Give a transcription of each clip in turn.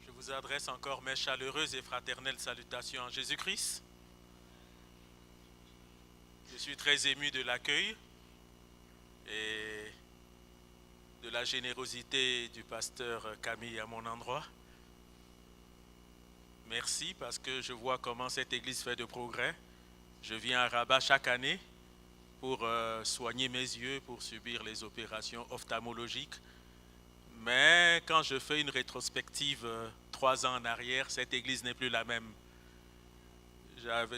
Je vous adresse encore mes chaleureuses et fraternelles salutations en Jésus-Christ. Je suis très ému de l'accueil et de la générosité du pasteur Camille à mon endroit. Merci parce que je vois comment cette église fait de progrès. Je viens à Rabat chaque année pour soigner mes yeux, pour subir les opérations ophtalmologiques. Mais quand je fais une rétrospective 3 ans en arrière, cette église n'est plus la même.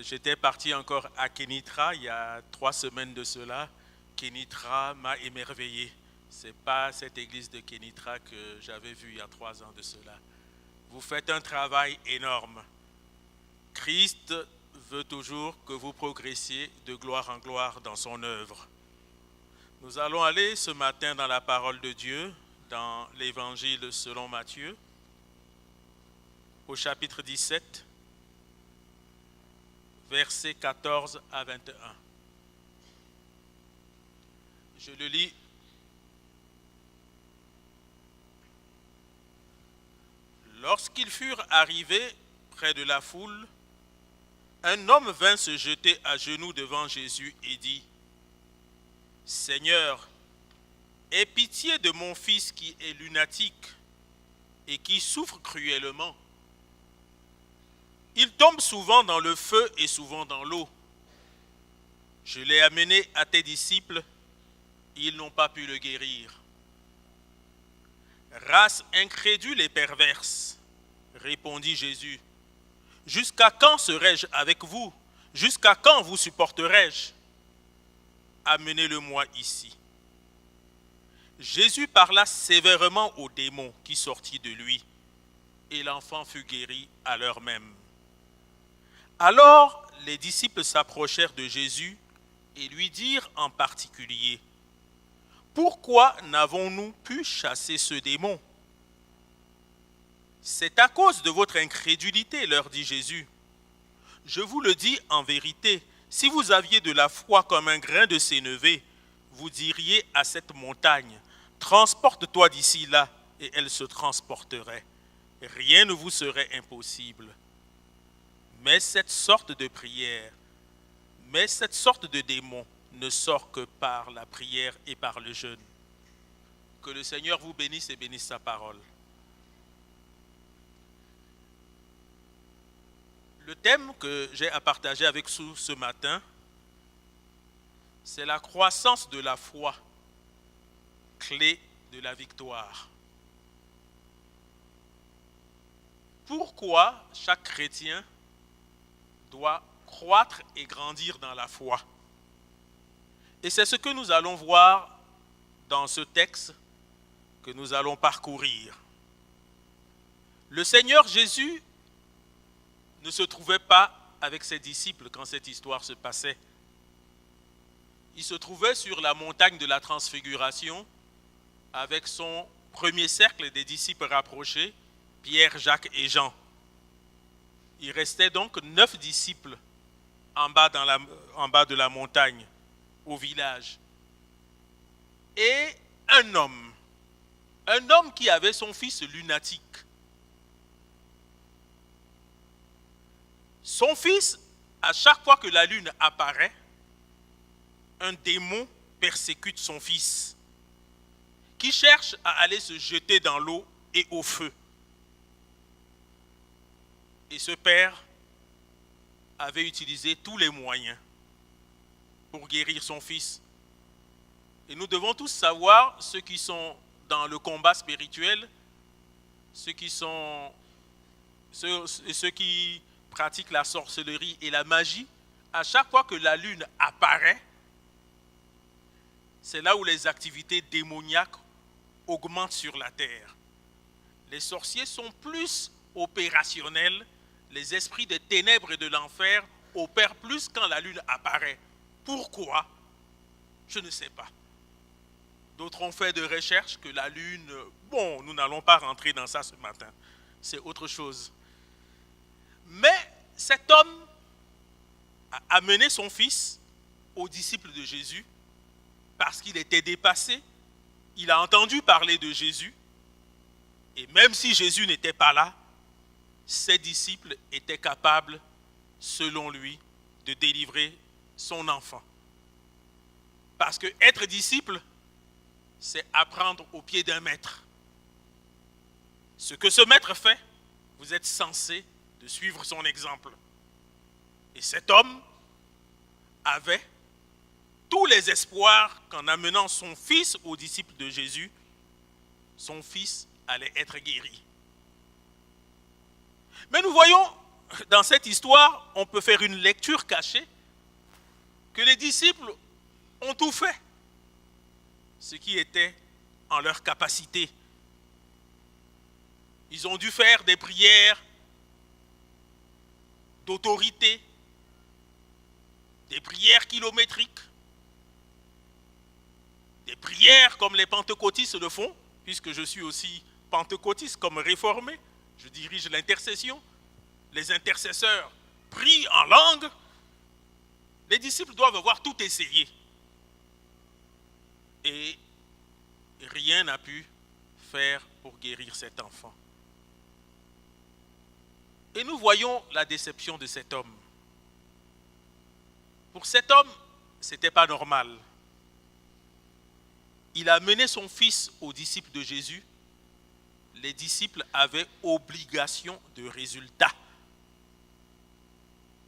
J'étais parti encore à Kénitra il y a 3 semaines de cela. Kénitra m'a émerveillé. Ce n'est pas cette église de Kénitra que j'avais vue il y a 3 ans de cela. Vous faites un travail énorme. Christ veut toujours que vous progressiez de gloire en gloire dans son œuvre. Nous allons aller ce matin dans la parole de Dieu, dans l'évangile selon Matthieu, au chapitre 17, versets 14 à 21. Je le lis. Lorsqu'ils furent arrivés près de la foule, un homme vint se jeter à genoux devant Jésus et dit : « Seigneur, aie pitié de mon fils qui est lunatique et qui souffre cruellement. Il tombe souvent dans le feu et souvent dans l'eau. Je l'ai amené à tes disciples, ils n'ont pas pu le guérir. » « Race incrédule et perverse, répondit Jésus, jusqu'à quand serai-je avec vous? Jusqu'à quand vous supporterai-je? Amenez-le-moi ici. Jésus parla sévèrement au démon qui sortit de lui, et l'enfant fut guéri à l'heure même. Alors les disciples s'approchèrent de Jésus et lui dirent en particulier : « Pourquoi n'avons-nous pu chasser ce démon ? » « C'est à cause de votre incrédulité, leur dit Jésus. Je vous le dis en vérité, si vous aviez de la foi comme un grain de sénévé, vous diriez à cette montagne : transporte-toi d'ici là, et elle se transporterait. Rien ne vous serait impossible. Mais cette sorte de prière, cette sorte de démon ne sort que par la prière et par le jeûne. Que le Seigneur vous bénisse et bénisse sa parole. Le thème que j'ai à partager avec vous ce matin, c'est la croissance de la foi, clé de la victoire. Pourquoi chaque chrétien doit croître et grandir dans la foi? Et c'est ce que nous allons voir dans ce texte que nous allons parcourir. Le Seigneur Jésus ne se trouvait pas avec ses disciples quand cette histoire se passait. Il se trouvait sur la montagne de la Transfiguration avec son premier cercle des disciples rapprochés, Pierre, Jacques et Jean. Il restait donc 9 disciples en bas de la montagne, au village. Et un homme qui avait son fils lunatique. Son fils, à chaque fois que la lune apparaît, un démon persécute son fils, qui cherche à aller se jeter dans l'eau et au feu. Et ce père avait utilisé tous les moyens pour guérir son fils. Et nous devons tous savoir, ceux qui sont dans le combat spirituel, ceux qui pratiquent la sorcellerie et la magie, à chaque fois que la lune apparaît, c'est là où les activités démoniaques augmentent sur la terre. Les sorciers sont plus opérationnels les esprits des ténèbres et de l'enfer opèrent plus quand la lune apparaît. Pourquoi? Je ne sais pas. D'autres ont fait des recherches que la lune... Bon, nous n'allons pas rentrer dans ça ce matin. C'est autre chose. Mais cet homme a amené son fils aux disciples de Jésus parce qu'il était dépassé. Il a entendu parler de Jésus. Et même si Jésus n'était pas là, ses disciples étaient capables, selon lui, de délivrer son enfant. Parce que être disciple, c'est apprendre au pied d'un maître. Ce que ce maître fait, vous êtes censé de suivre son exemple. Et cet homme avait tous les espoirs qu'en amenant son fils aux disciples de Jésus, son fils allait être guéri. Mais nous voyons dans cette histoire, on peut faire une lecture cachée, que les disciples ont tout fait, ce qui était en leur capacité. Ils ont dû faire des prières d'autorité, des prières kilométriques, des prières comme les pentecôtistes le font, puisque je suis aussi pentecôtiste comme réformé, je dirige l'intercession. Les intercesseurs prient en langue. Les disciples doivent avoir tout essayé. Et rien n'a pu faire pour guérir cet enfant. Et nous voyons la déception de cet homme. Pour cet homme, ce n'était pas normal. Il a mené son fils aux disciples de Jésus. Les disciples avaient obligation de résultat.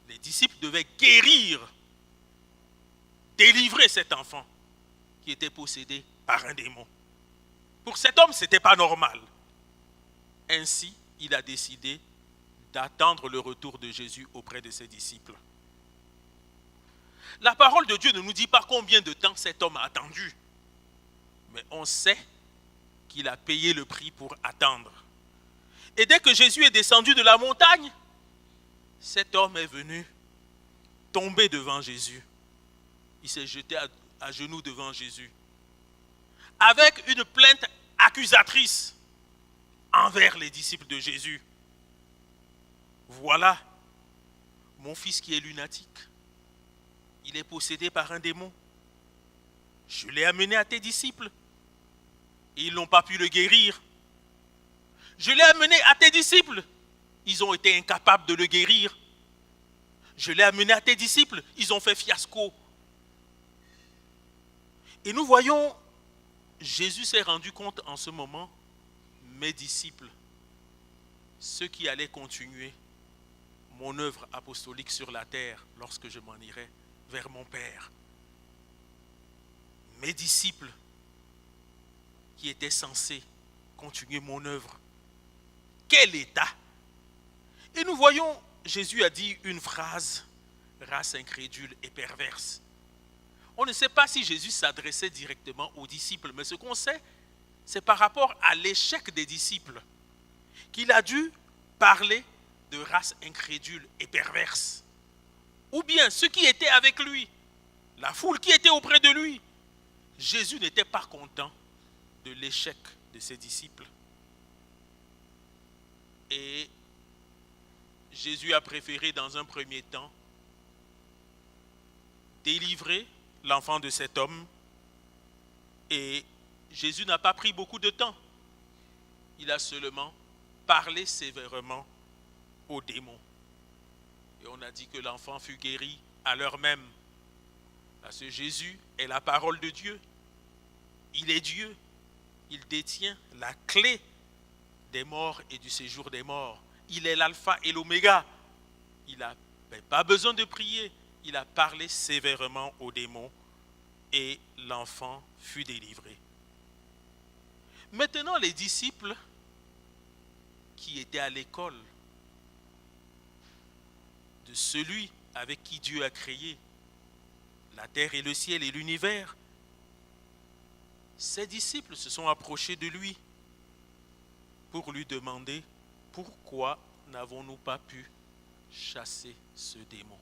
Les disciples devaient guérir, délivrer cet enfant qui était possédé par un démon. Pour cet homme, ce n'était pas normal. Ainsi, il a décidé d'attendre le retour de Jésus auprès de ses disciples. La parole de Dieu ne nous dit pas combien de temps cet homme a attendu, mais on sait qu'il a payé le prix pour attendre. Et dès que Jésus est descendu de la montagne, cet homme est venu tomber devant Jésus. Il s'est jeté à genoux devant Jésus, avec une plainte accusatrice envers les disciples de Jésus. Voilà mon fils qui est lunatique. Il est possédé par un démon. Je l'ai amené à tes disciples. Et ils n'ont pas pu le guérir. Je l'ai amené à tes disciples. Ils ont été incapables de le guérir. Je l'ai amené à tes disciples. Ils ont fait fiasco. Et nous voyons, Jésus s'est rendu compte en ce moment, mes disciples, ceux qui allaient continuer mon œuvre apostolique sur la terre lorsque je m'en irai vers mon Père. Mes disciples qui étaient censés continuer mon œuvre. Quel état! Et nous voyons, Jésus a dit une phrase, race incrédule et perverse. On ne sait pas si Jésus s'adressait directement aux disciples, mais ce qu'on sait, c'est par rapport à l'échec des disciples qu'il a dû parler de race incrédule et perverse. Ou bien ceux qui étaient avec lui, la foule qui était auprès de lui. Jésus n'était pas content de l'échec de ses disciples. Et Jésus a préféré dans un premier temps délivrer l'enfant de cet homme. Et Jésus n'a pas pris beaucoup de temps. Il a seulement parlé sévèrement aux démons. Et on a dit que l'enfant fut guéri à l'heure même. Parce que Jésus est la parole de Dieu. Il est Dieu. Il détient la clé des morts et du séjour des morts. Il est l'alpha et l'oméga. Il n'avait pas besoin de prier. Il a parlé sévèrement aux démons et l'enfant fut délivré. Maintenant, les disciples qui étaient à l'école de celui avec qui Dieu a créé la terre et le ciel et l'univers, ses disciples se sont approchés de lui pour lui demander pourquoi n'avons-nous pas pu chasser ce démon?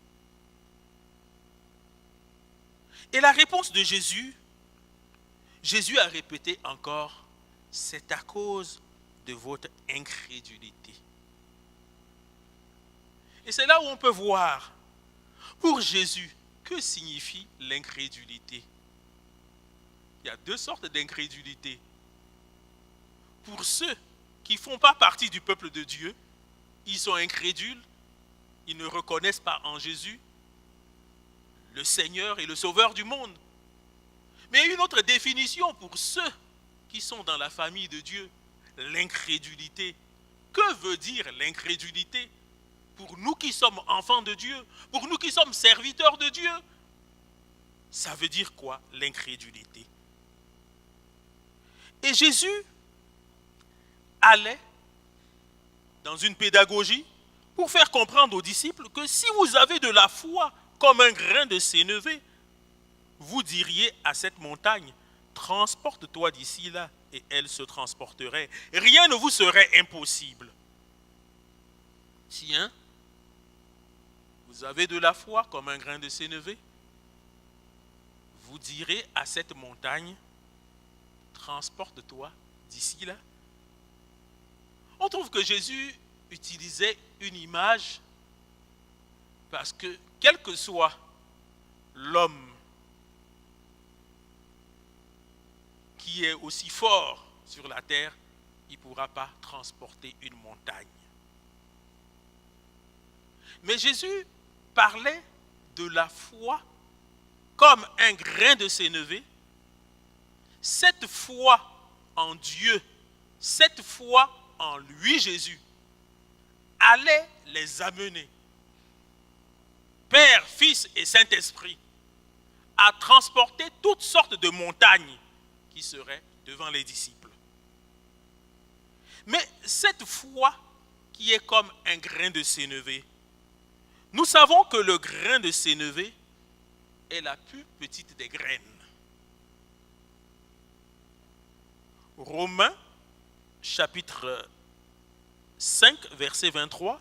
Et la réponse de Jésus, Jésus a répété encore, c'est à cause de votre incrédulité. Et c'est là où on peut voir, pour Jésus, que signifie l'incrédulité? Il y a deux sortes d'incrédulité. Pour ceux qui ne font pas partie du peuple de Dieu, ils sont incrédules, ils ne reconnaissent pas en Jésus le Seigneur et le Sauveur du monde. Mais il y a une autre définition pour ceux qui sont dans la famille de Dieu, l'incrédulité. Que veut dire l'incrédulité pour nous qui sommes enfants de Dieu, pour nous qui sommes serviteurs de Dieu? Ça veut dire quoi, l'incrédulité? Et Jésus allait dans une pédagogie pour faire comprendre aux disciples que si vous avez de la foi comme un grain de sénévé, vous diriez à cette montagne, transporte-toi d'ici là, et elle se transporterait. Rien ne vous serait impossible. Tiens, vous avez de la foi comme un grain de sénévé, vous direz à cette montagne, transporte-toi d'ici là. On trouve que Jésus utilisait une image parce que quel que soit l'homme qui est aussi fort sur la terre, il ne pourra pas transporter une montagne. Mais Jésus parlait de la foi comme un grain de sénévé. Cette foi en Dieu, cette foi en lui, Jésus, allait les amener, Père, Fils et Saint-Esprit, à transporter toutes sortes de montagnes qui seraient devant les disciples. Mais cette foi qui est comme un grain de sénévé, nous savons que le grain de sénévé est la plus petite des graines. Romains, chapitre 5, verset 23,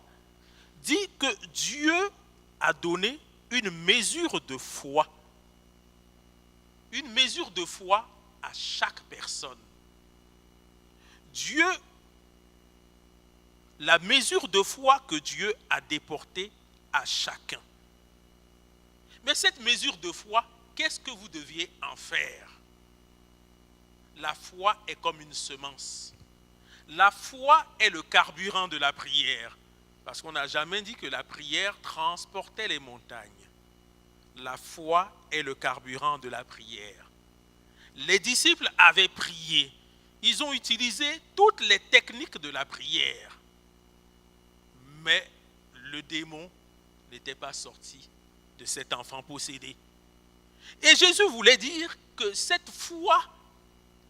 dit que Dieu a donné une mesure de foi. Une mesure de foi à chaque personne. Dieu, la mesure de foi que Dieu a déportée à chacun. Mais cette mesure de foi, qu'est-ce que vous deviez en faire? La foi est comme une semence. La foi est le carburant de la prière. Parce qu'on n'a jamais dit que la prière transportait les montagnes. La foi est le carburant de la prière. Les disciples avaient prié. Ils ont utilisé toutes les techniques de la prière. Mais le démon n'était pas sorti de cet enfant possédé. Et Jésus voulait dire que cette foi,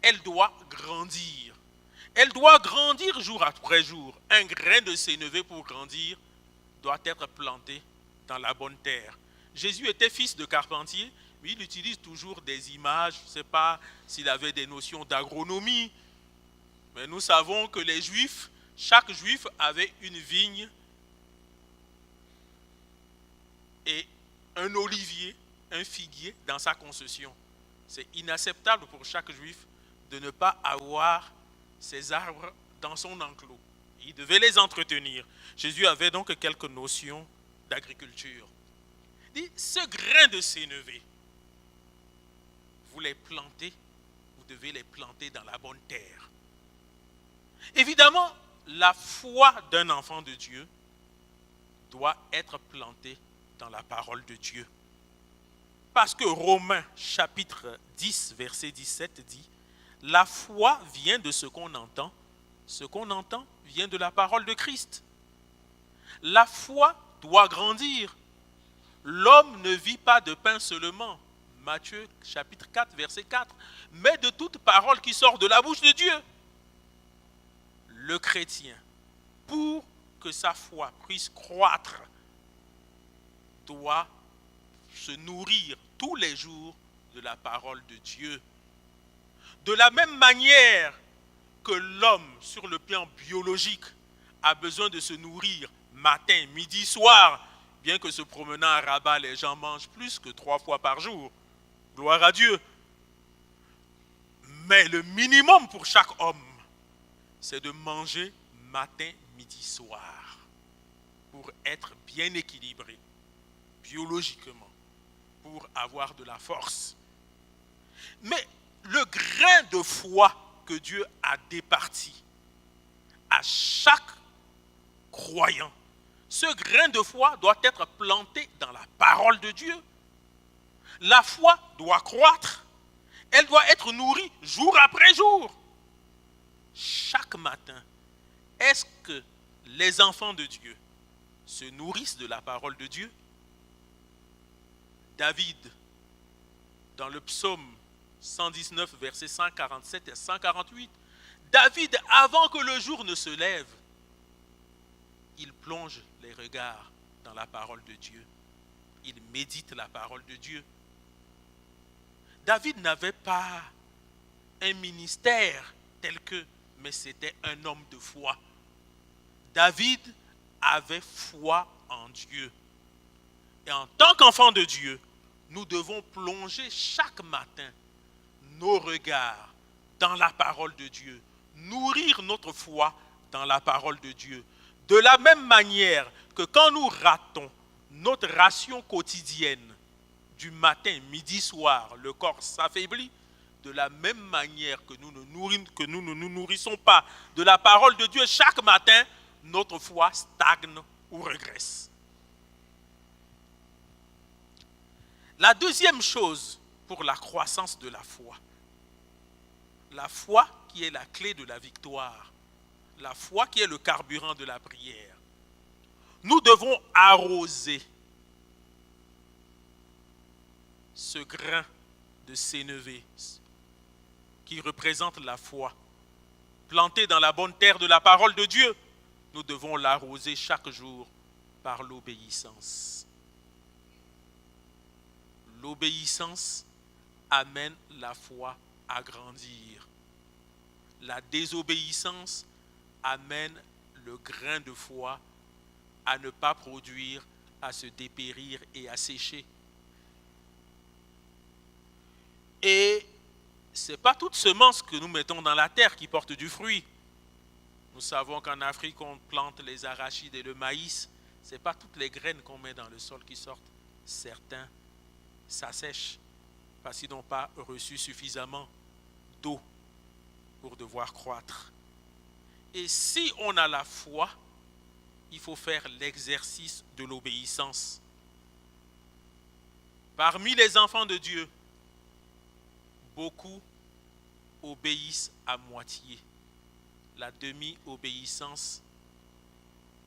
elle doit grandir. Elle doit grandir jour après jour. Un grain de sénévé pour grandir doit être planté dans la bonne terre. Jésus était fils de carpentier, mais il utilise toujours des images. Je ne sais pas s'il avait des notions d'agronomie, mais nous savons que les Juifs, chaque Juif avait une vigne et un olivier, un figuier dans sa concession. C'est inacceptable pour chaque Juif de ne pas avoir ces arbres dans son enclos. Il devait les entretenir. Jésus avait donc quelques notions d'agriculture. Il dit, ce grain de sénévé, vous les plantez, vous devez les planter dans la bonne terre. Évidemment, la foi d'un enfant de Dieu doit être plantée dans la parole de Dieu. Parce que Romains chapitre 10, verset 17 dit, la foi vient de ce qu'on entend vient de la parole de Christ. La foi doit grandir. L'homme ne vit pas de pain seulement, Matthieu chapitre 4, verset 4, mais de toute parole qui sort de la bouche de Dieu. Le chrétien, pour que sa foi puisse croître, doit se nourrir tous les jours de la parole de Dieu. De la même manière que l'homme, sur le plan biologique, a besoin de se nourrir matin, midi, soir. Bien que se promenant à Rabat, les gens mangent plus que 3 fois par jour. Gloire à Dieu. Mais le minimum pour chaque homme, c'est de manger matin, midi, soir. Pour être bien équilibré, biologiquement, pour avoir de la force. Mais le grain de foi que Dieu a départi à chaque croyant, ce grain de foi doit être planté dans la parole de Dieu. La foi doit croître. Elle doit être nourrie jour après jour. Chaque matin, est-ce que les enfants de Dieu se nourrissent de la parole de Dieu? David, dans le psaume 119, versets 147 et 148, David, avant que le jour ne se lève, il plonge les regards dans la parole de Dieu. Il médite la parole de Dieu. David n'avait pas un ministère tel que, mais c'était un homme de foi. David avait foi en Dieu. Et en tant qu'enfant de Dieu, nous devons plonger chaque matin nos regards dans la parole de Dieu, nourrir notre foi dans la parole de Dieu. De la même manière que quand nous ratons notre ration quotidienne du matin, midi, soir, le corps s'affaiblit. De la même manière que nous ne nous nourrissons pas de la parole de Dieu chaque matin, notre foi stagne ou régresse. La deuxième chose pour la croissance de la foi qui est la clé de la victoire, la foi qui est le carburant de la prière, nous devons arroser ce grain de sénévé qui représente la foi, planté dans la bonne terre de la parole de Dieu. Nous devons l'arroser chaque jour par l'obéissance. L'obéissance amène la foi à grandir. La désobéissance amène le grain de foi à ne pas produire, à se dépérir et à sécher. Et ce n'est pas toute semence que nous mettons dans la terre qui porte du fruit. Nous savons qu'en Afrique, on plante les arachides et le maïs. Ce n'est pas toutes les graines qu'on met dans le sol qui sortent. Certains s'assèchent parce qu'ils n'ont pas reçu suffisamment d'eau pour devoir croître. Et si on a la foi, il faut faire l'exercice de l'obéissance. Parmi les enfants de Dieu, beaucoup obéissent à moitié. La demi-obéissance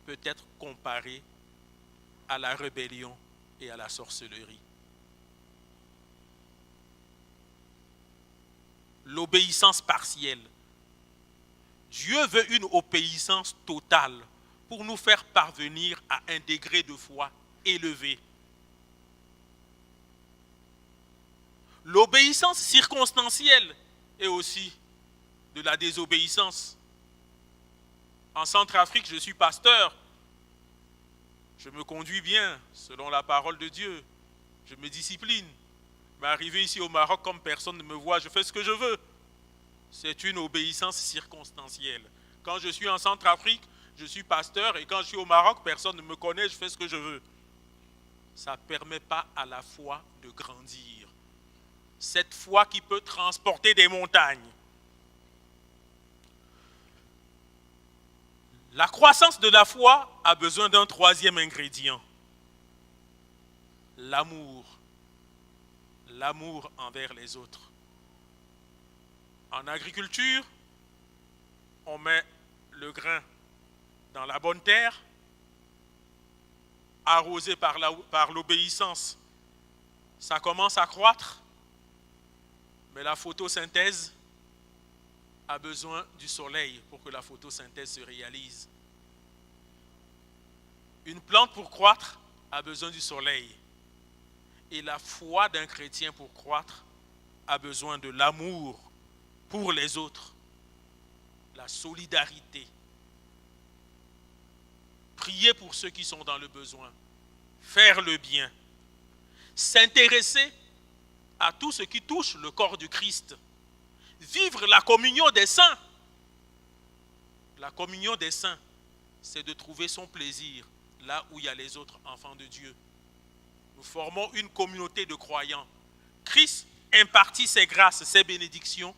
peut être comparée à la rébellion et à la sorcellerie. L'obéissance partielle. Dieu veut une obéissance totale pour nous faire parvenir à un degré de foi élevé. L'obéissance circonstancielle est aussi de la désobéissance. En Centrafrique, je suis pasteur. Je me conduis bien selon la parole de Dieu. Je me discipline. Mais arrivé ici au Maroc, comme personne ne me voit, je fais ce que je veux. C'est une obéissance circonstancielle. Quand je suis en Centrafrique, je suis pasteur, et quand je suis au Maroc, personne ne me connaît, je fais ce que je veux. Ça ne permet pas à la foi de grandir. Cette foi qui peut transporter des montagnes. La croissance de la foi a besoin d'un troisième ingrédient. L'amour. L'amour envers les autres. En agriculture, on met le grain dans la bonne terre, arrosé par l'obéissance. Ça commence à croître, mais la photosynthèse a besoin du soleil pour que la photosynthèse se réalise. Une plante pour croître a besoin du soleil. Et la foi d'un chrétien pour croître a besoin de l'amour pour les autres, la solidarité. prier pour ceux qui sont dans le besoin, faire le bien, s'intéresser à tout ce qui touche le corps du Christ, vivre la communion des saints. La communion des saints, c'est de trouver son plaisir là où il y a les autres enfants de Dieu. Nous formons une communauté de croyants. Christ impartit ses grâces, ses bénédictions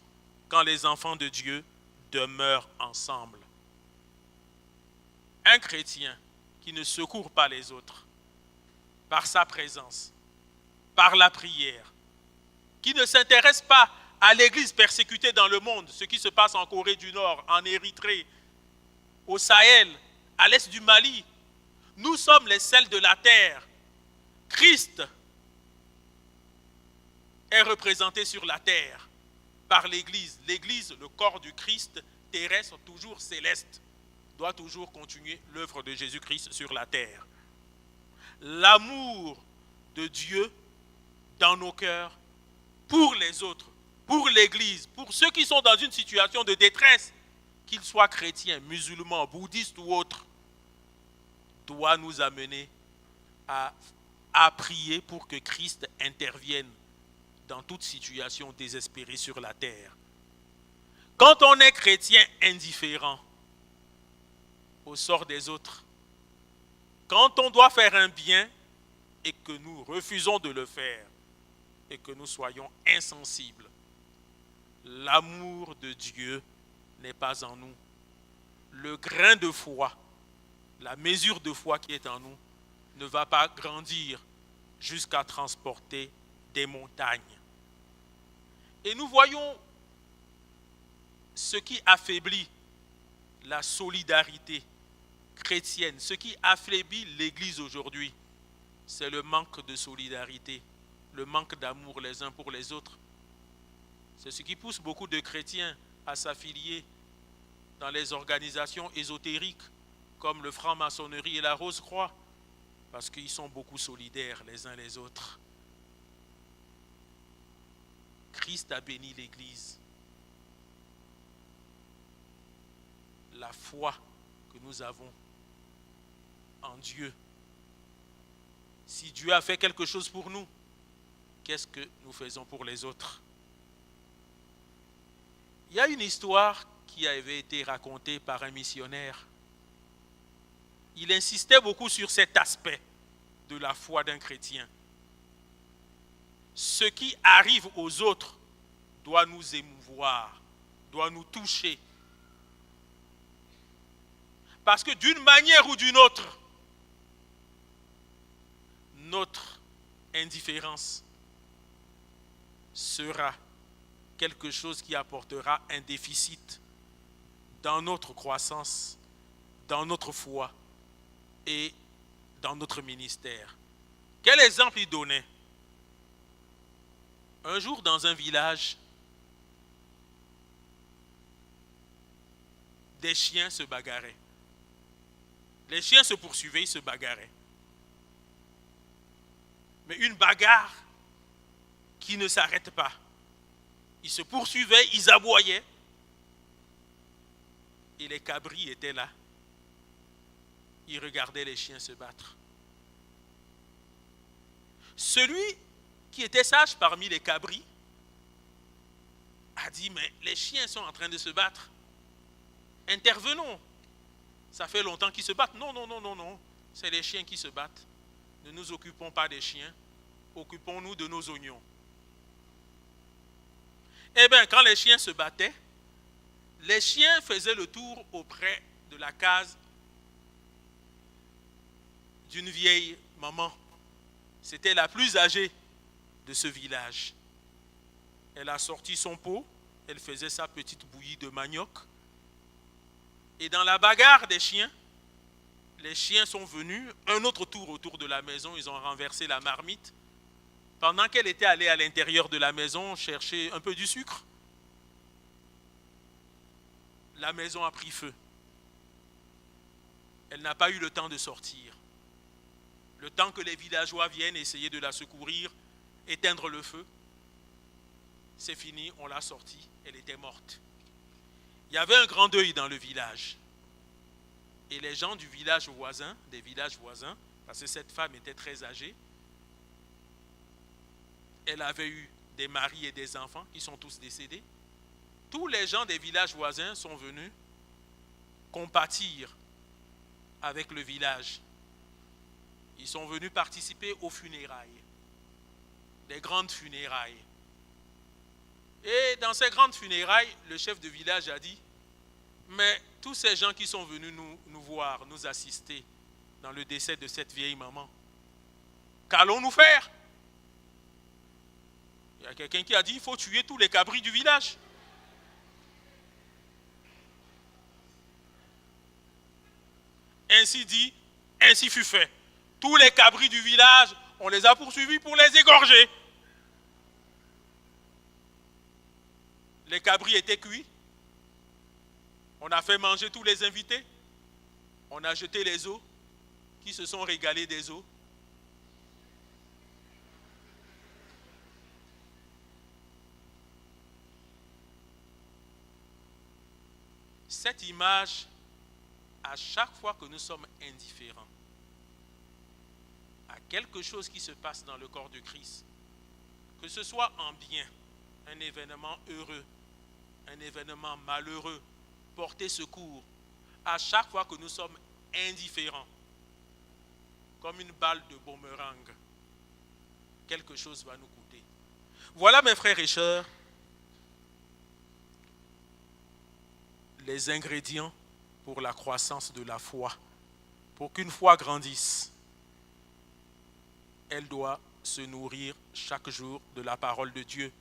quand les enfants de Dieu demeurent ensemble. Un chrétien qui ne secourt pas les autres par sa présence, par la prière, qui ne s'intéresse pas à l'église persécutée dans le monde, ce qui se passe en Corée du Nord, en Érythrée, au Sahel, à l'est du Mali. Nous sommes les sels de la terre. Christ est représenté sur la terre par l'Église. L'Église, le corps du Christ terrestre, toujours céleste, doit toujours continuer l'œuvre de Jésus-Christ sur la terre. L'amour de Dieu dans nos cœurs pour les autres, pour l'Église, pour ceux qui sont dans une situation de détresse, qu'ils soient chrétiens, musulmans, bouddhistes ou autres, doit nous amener à prier pour que Christ intervienne dans toute situation désespérée sur la terre. Quand on est chrétien indifférent au sort des autres, quand on doit faire un bien et que nous refusons de le faire et que nous soyons insensibles, l'amour de Dieu n'est pas en nous. Le grain de foi, la mesure de foi qui est en nous, ne va pas grandir jusqu'à transporter des montagnes. Et nous voyons ce qui affaiblit la solidarité chrétienne, ce qui affaiblit l'Église aujourd'hui, c'est le manque de solidarité, le manque d'amour les uns pour les autres. C'est ce qui pousse beaucoup de chrétiens à s'affilier dans les organisations ésotériques comme le franc-maçonnerie et la Rose-Croix, parce qu'ils sont beaucoup solidaires les uns les autres. Christ a béni l'Église. La foi que nous avons en Dieu. Si Dieu a fait quelque chose pour nous, qu'est-ce que nous faisons pour les autres? Il y a une histoire qui avait été racontée par un missionnaire. Il insistait beaucoup sur cet aspect de la foi d'un chrétien. Ce qui arrive aux autres doit nous émouvoir, doit nous toucher. Parce que d'une manière ou d'une autre, notre indifférence sera quelque chose qui apportera un déficit dans notre croissance, dans notre foi et dans notre ministère. Quel exemple il donnait? Un jour, dans un village, des chiens se bagarraient. Les chiens se poursuivaient, ils se bagarraient. Mais une bagarre qui ne s'arrête pas. Ils se poursuivaient, ils aboyaient. Et les cabris étaient là. Ils regardaient les chiens se battre. Celui qui était sage parmi les cabris a dit, mais les chiens sont en train de se battre. Intervenons. Ça fait longtemps qu'ils se battent. Non, non, non, non, non. C'est les chiens qui se battent. Ne nous occupons pas des chiens. Occupons-nous de nos oignons. Eh bien, quand les chiens se battaient, les chiens faisaient le tour auprès de la case d'une vieille maman. C'était la plus âgée de ce village. Elle a sorti son pot, elle faisait sa petite bouillie de manioc. Et dans la bagarre des chiens, les chiens sont venus, un autre tour autour de la maison, ils ont renversé la marmite. Pendant qu'elle était allée à l'intérieur de la maison chercher un peu du sucre, la maison a pris feu. Elle n'a pas eu le temps de sortir. Le temps que les villageois viennent essayer de la secourir, éteindre le feu, c'est fini, on l'a sortie, elle était morte. Il y avait un grand deuil dans le village. Et les gens du village voisin, des villages voisins, parce que cette femme était très âgée, elle avait eu des maris et des enfants qui sont tous décédés. Tous les gens des villages voisins sont venus compatir avec le village. Ils sont venus participer aux funérailles, des grandes funérailles. Et dans ces grandes funérailles, le chef de village a dit, mais tous ces gens qui sont venus nous voir, nous assister dans le décès de cette vieille maman, qu'allons-nous faire? Il y a quelqu'un qui a dit, il faut tuer tous les cabris du village. Ainsi dit, ainsi fut fait. Tous les cabris du village, on les a poursuivis pour les égorger. Les cabris étaient cuits. On a fait manger tous les invités. On a jeté les os qui se sont régalés des os. Cette image, à chaque fois que nous sommes indifférents à quelque chose qui se passe dans le corps de Christ, que ce soit en bien, un événement heureux, un événement malheureux, porter secours, à chaque fois que nous sommes indifférents, comme une balle de boomerang, quelque chose va nous coûter. Voilà, mes frères et sœurs, les ingrédients pour la croissance de la foi. Pour qu'une foi grandisse, elle doit se nourrir chaque jour de la parole de Dieu.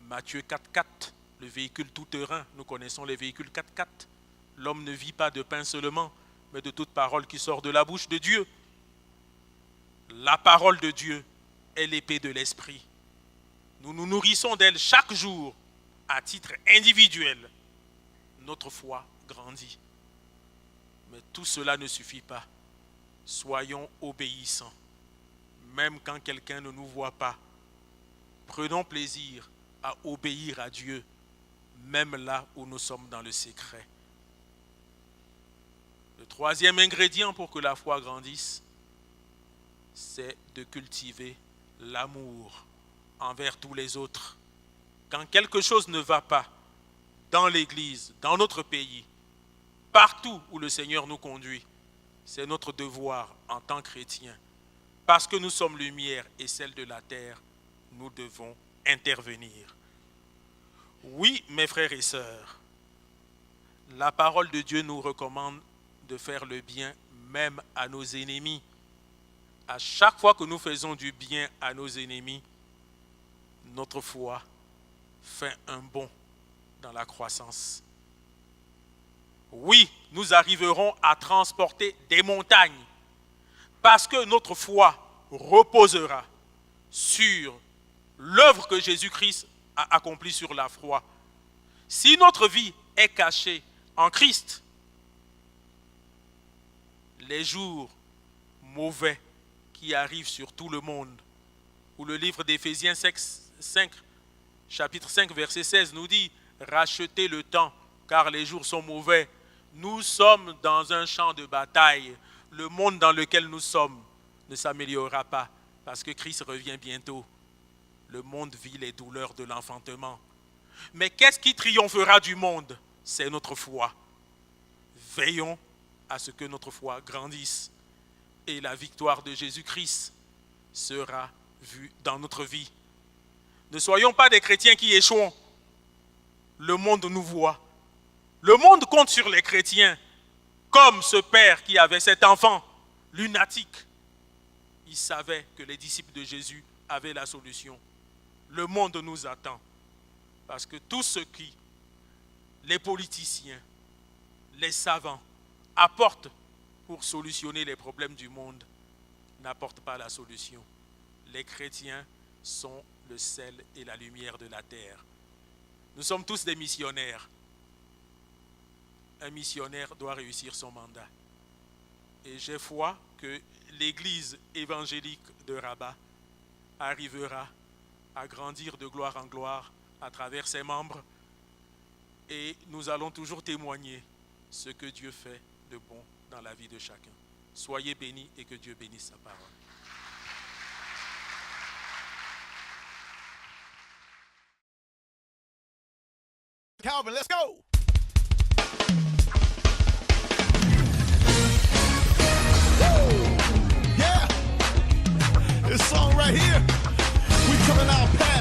Matthieu 4,4, le véhicule tout-terrain, nous connaissons les véhicules 4x4. L'homme ne vit pas de pain seulement, mais de toute parole qui sort de la bouche de Dieu. La parole de Dieu est l'épée de l'esprit. Nous nous nourrissons d'elle chaque jour, à titre individuel. Notre foi grandit. Mais tout cela ne suffit pas. Soyons obéissants. Même quand quelqu'un ne nous voit pas, prenons plaisir à obéir à Dieu, même là où nous sommes dans le secret. Le troisième ingrédient pour que la foi grandisse, c'est de cultiver l'amour envers tous les autres. Quand quelque chose ne va pas dans l'Église, dans notre pays, partout où le Seigneur nous conduit, c'est notre devoir en tant que chrétiens. Parce que nous sommes lumière et celle de la terre, nous devons intervenir. Oui, mes frères et sœurs, la parole de Dieu nous recommande de faire le bien même à nos ennemis. À chaque fois que nous faisons du bien à nos ennemis, notre foi fait un bond dans la croissance. Oui, nous arriverons à transporter des montagnes parce que notre foi reposera sur l'œuvre que Jésus-Christ a accomplie sur la croix. Si notre vie est cachée en Christ, les jours mauvais qui arrivent sur tout le monde, où le livre d'Éphésiens 5, chapitre 5, verset 16 nous dit « Rachetez le temps, car les jours sont mauvais. Nous sommes dans un champ de bataille. Le monde dans lequel nous sommes ne s'améliorera pas, parce que Christ revient bientôt. Le monde vit les douleurs de l'enfantement. Mais qu'est-ce qui triomphera du monde? C'est notre foi. Veillons à ce que notre foi grandisse. Et la victoire de Jésus-Christ sera vue dans notre vie. Ne soyons pas des chrétiens qui échouent. Le monde nous voit. Le monde compte sur les chrétiens, comme ce père qui avait cet enfant lunatique. Il savait que les disciples de Jésus avaient la solution. Le monde nous attend. Parce que tout ce qui, les politiciens, les savants, apportent pour solutionner les problèmes du monde, n'apportent pas la solution. Les chrétiens sont le sel et la lumière de la terre. Nous sommes tous des missionnaires. Un missionnaire doit réussir son mandat. Et j'ai foi que l'église évangélique de Rabat arrivera à grandir de gloire en gloire à travers ses membres. Et nous allons toujours témoigner ce que Dieu fait de bon dans la vie de chacun. Soyez bénis et que Dieu bénisse sa parole. Calvin, let's go. Woo! Yeah. This song right here, we coming out past